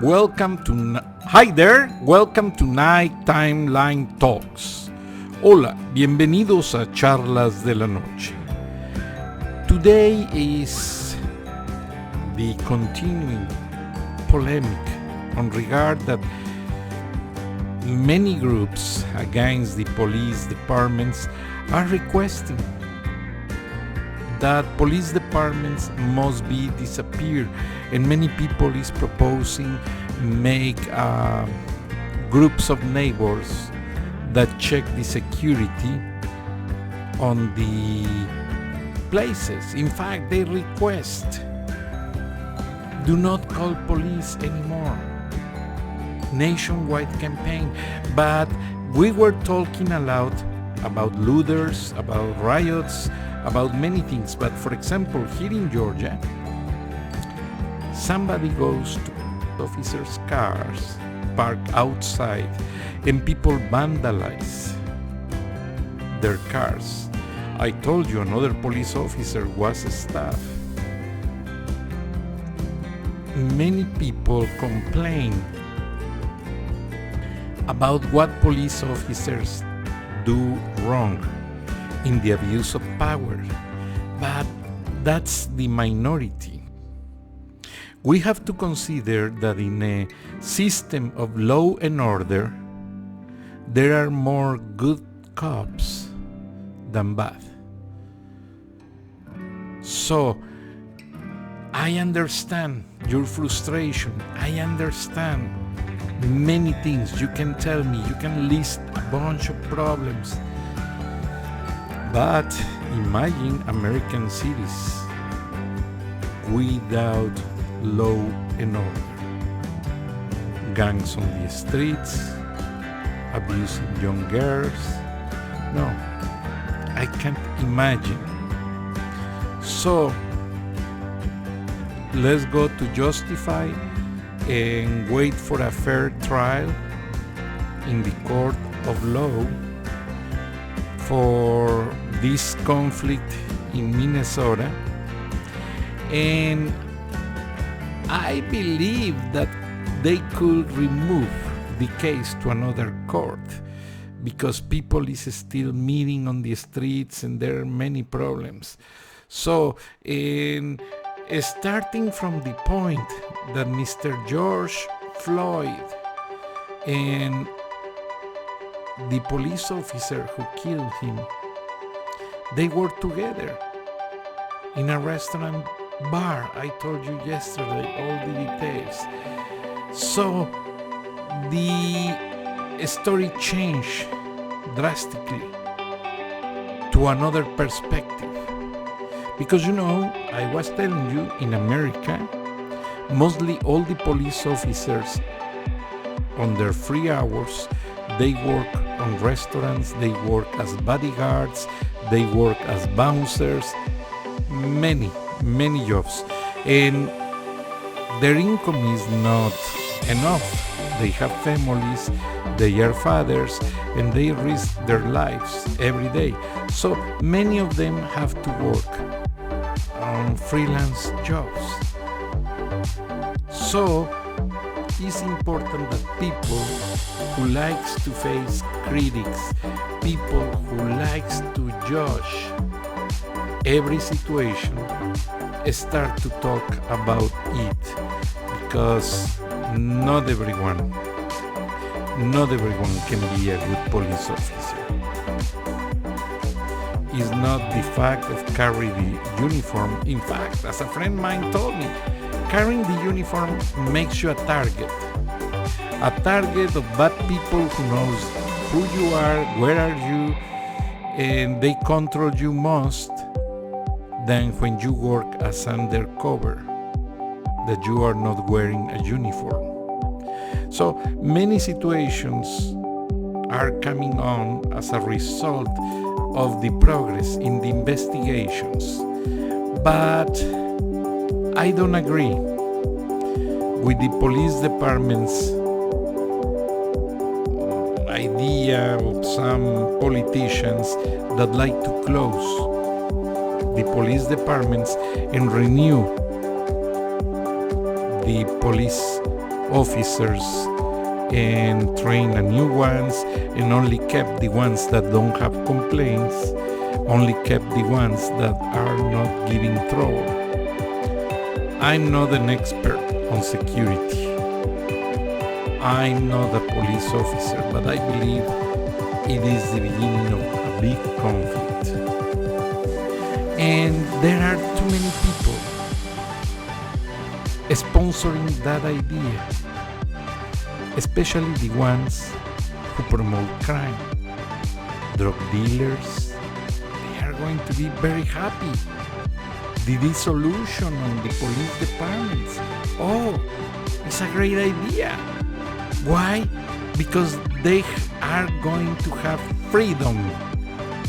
Hi there, welcome to Night Timeline Talks. Hola, bienvenidos a Charlas de la Noche. Today is the continuing polemic on regard that many groups against the police departments are requesting that police departments must be disappeared, and many people is proposing make groups of neighbors that check the security on the places. In fact, they request do not call police anymore. Nationwide campaign. But we were talking a lot about looters, about riots, about many things. But for example, here in Georgia, somebody goes to officers' cars parked outside and people vandalize their cars. I told you another police officer was stabbed. Many people complain about what police officers do wrong in the abuse of power, but that's the minority. We have to consider that in a system of law and order, there are more good cops than bad. So, I understand your frustration. I understand many things. You can tell me, you can list a bunch of problems. But imagine American cities without law and order. Gangs on the streets, abusing young girls. No, I can't imagine. So, let's go to justify and wait for a fair trial in the court of law for this conflict in Minnesota. And I believe that they could remove the case to another court because people is still meeting on the streets and there are many problems. So, starting from the point that Mr. George Floyd and the police officer who killed him, they worked together in a restaurant bar. I told you yesterday all the details. So the story changed drastically to another perspective. Because I was telling you, in America, mostly all the police officers on their free hours, they work on restaurants, they work as bodyguards, they work as bouncers, many jobs, and their income is not enough. They have families, they are fathers, and they risk their lives every day. So many of them have to work on freelance jobs. So it's important that people who likes to face critics, people who likes to judge every situation, start to talk about it, because not everyone can be a good police officer. It's not the fact of carrying the uniform. In fact, as a friend of mine told me, carrying the uniform makes you a target of bad people who knows who you are, where are you, and they control you most than when you work as undercover, that you are not wearing a uniform. So many situations are coming on as a result of the progress in the investigations. But I don't agree with the police department's idea of some politicians that like to close the police departments and renew the police officers and train a new ones, and only kept the ones that don't have complaints, only kept the ones that are not giving trouble. I'm not an expert on security. I'm not a police officer, but I believe it is the beginning of a big conflict. And there are too many people sponsoring that idea, especially the ones who promote crime. Drug dealers, they are going to be very happy. The dissolution on the police departments, oh, it's a great idea. Why? Because they are going to have freedom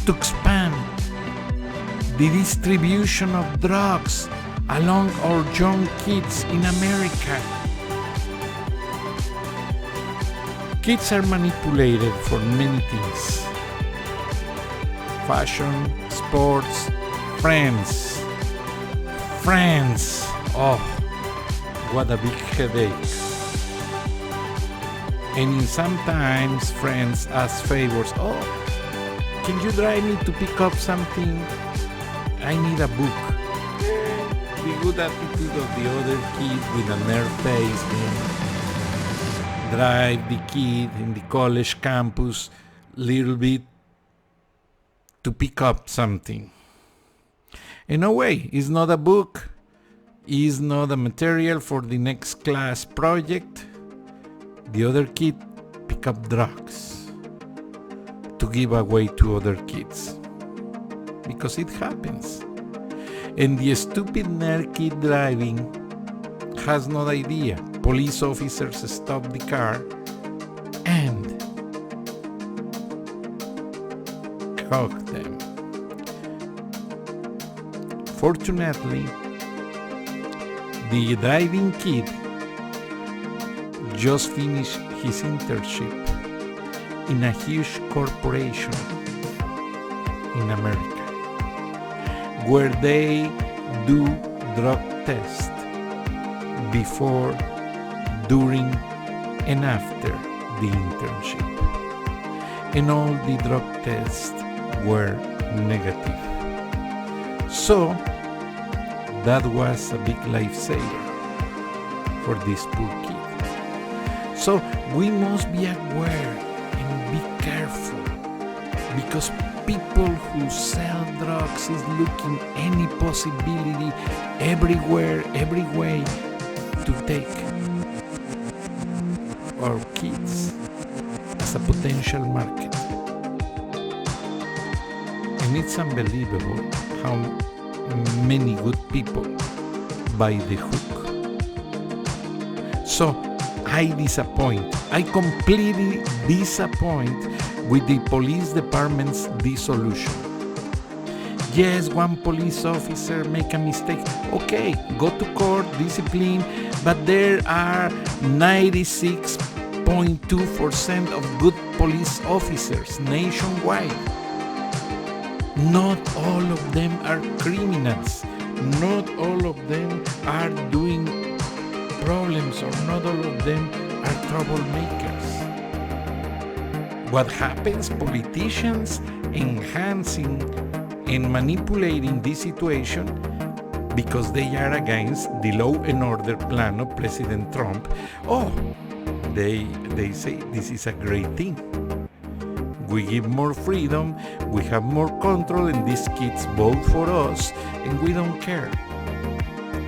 to expand the distribution of drugs along our young kids in America. Kids are manipulated for many things: fashion, sports, friends. Oh, what a big headache. And sometimes friends ask favors. Oh, can you drive me to pick up something? I need a book. The good attitude of the other kid with a nerd face, drive the kid in the college campus little bit to pick up something. In a way, it's not a book, it's not a material for the next class project. The other kid pick up drugs to give away to other kids, because it happens. And the stupid nerd kid driving has no idea. Police officers stop the car and hug them. Fortunately, the driving kid just finished his internship in a huge corporation in America, where they do drug tests before, during, and after the internship. And all the drug tests were negative. So that was a big lifesaver for this poor kid. So we must be aware and be careful, because people who sell drugs is looking any possibility everywhere, every way to take our kids as a potential market. And it's unbelievable how many good people buy the hook. So I completely disappoint with the police department's dissolution. Yes, one police officer make a mistake. Okay, go to court, discipline, but there are 96.2% of good police officers nationwide. Not all of them are criminals. Not all of them are doing problems, or not all of them are troublemakers. What happens? Politicians enhancing and manipulating this situation because they are against the law and order plan of President Trump. Oh, they say this is a great thing. We give more freedom, we have more control, and these kids vote for us, and we don't care.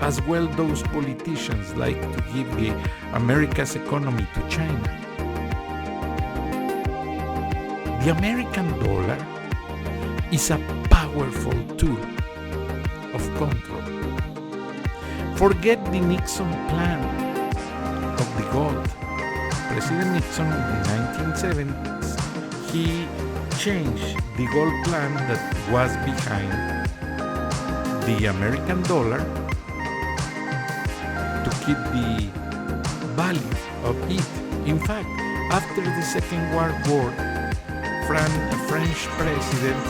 As well, those politicians like to give the America's economy to China. The American dollar is a powerful tool of control. Forget the Nixon plan of the gold. President Nixon in the 1970s, he changed the gold plan that was behind the American dollar to keep the value of it. In fact, after the Second World War, a French president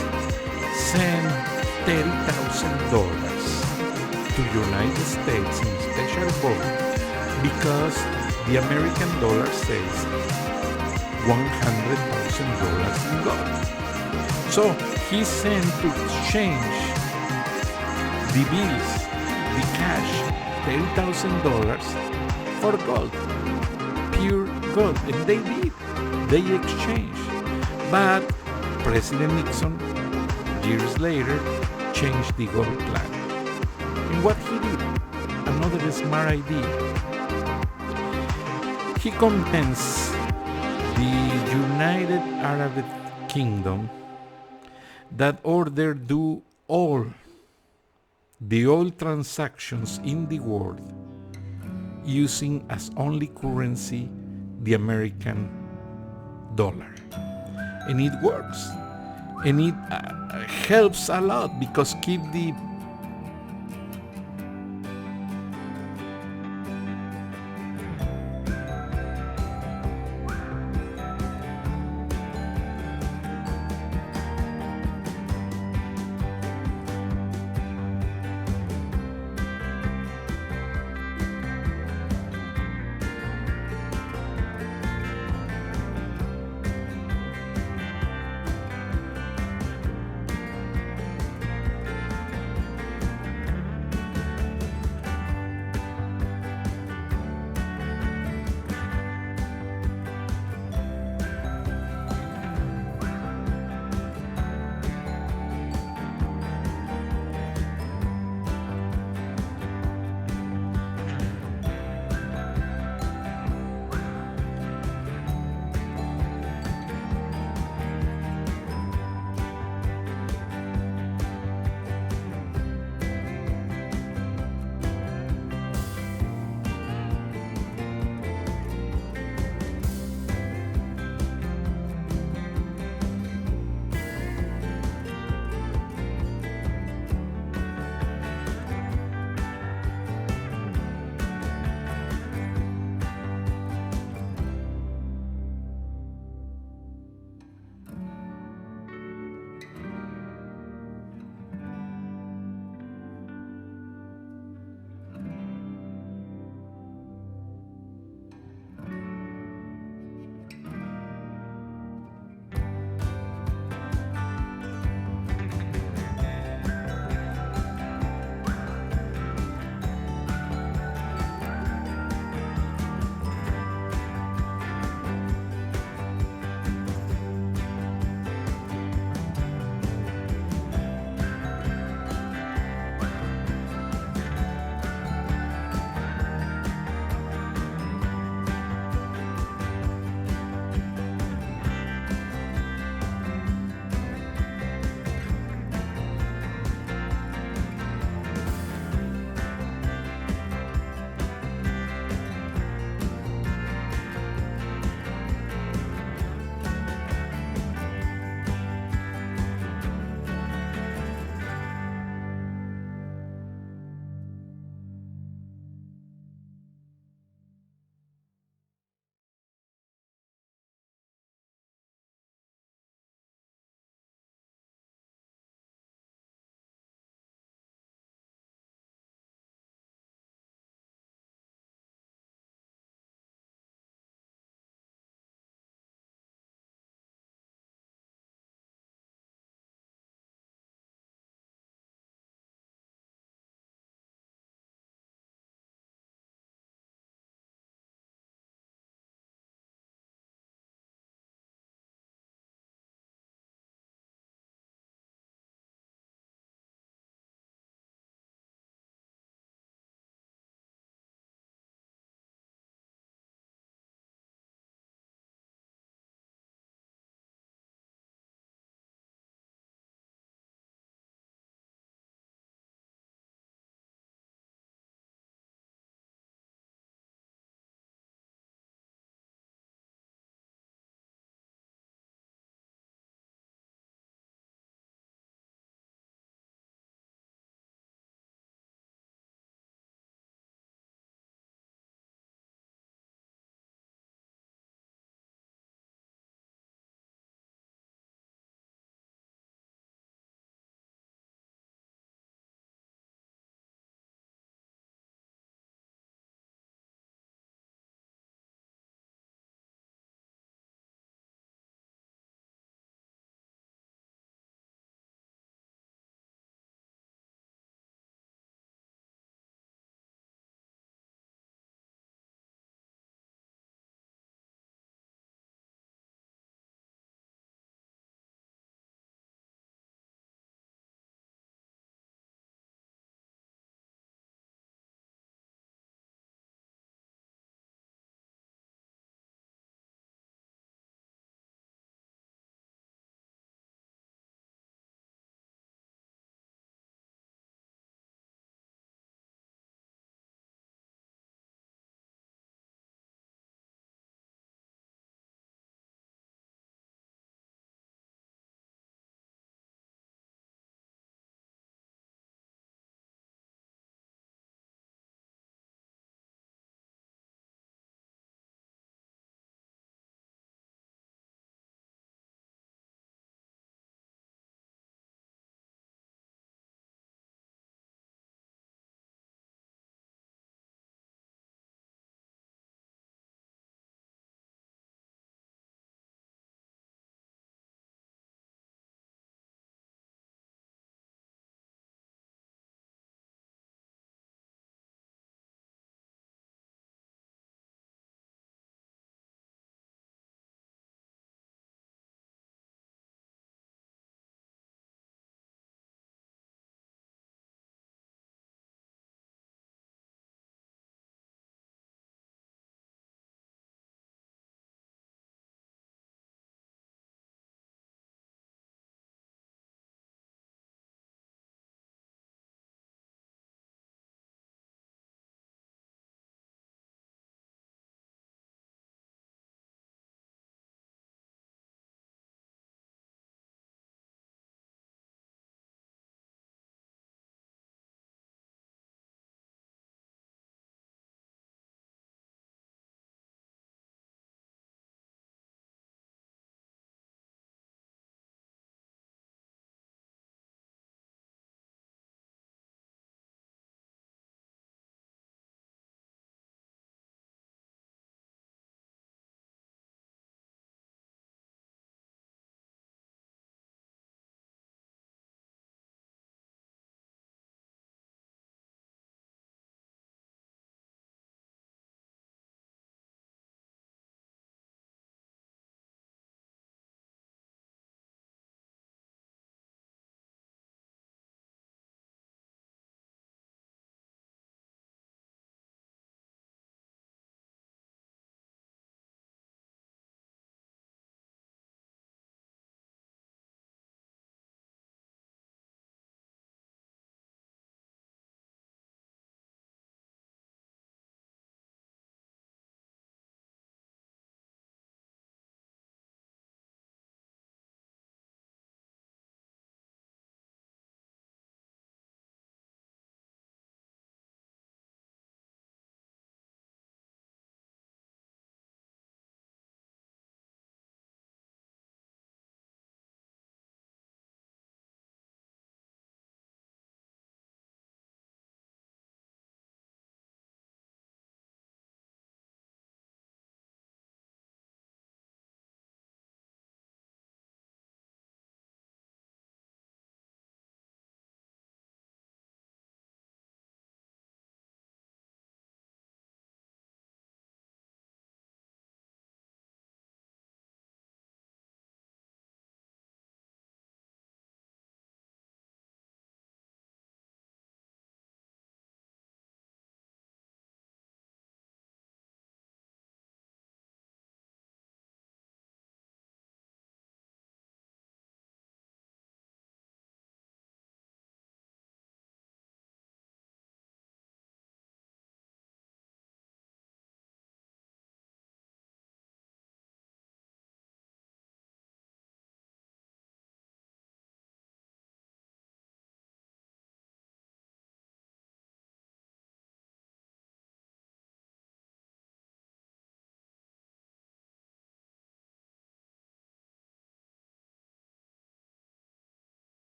sent $30,000 to the United States in special vote because The American dollar says $100,000 in gold. So he sent to exchange the bills, the cash, $10,000 for gold, pure gold, and they did. They exchanged. But President Nixon, years later, changed the gold plan. And what he did, another smart idea, he convinced the United Arab Kingdom that order do all the oil transactions in the world using as only currency the American dollar. And it works. And it helps a lot because keep the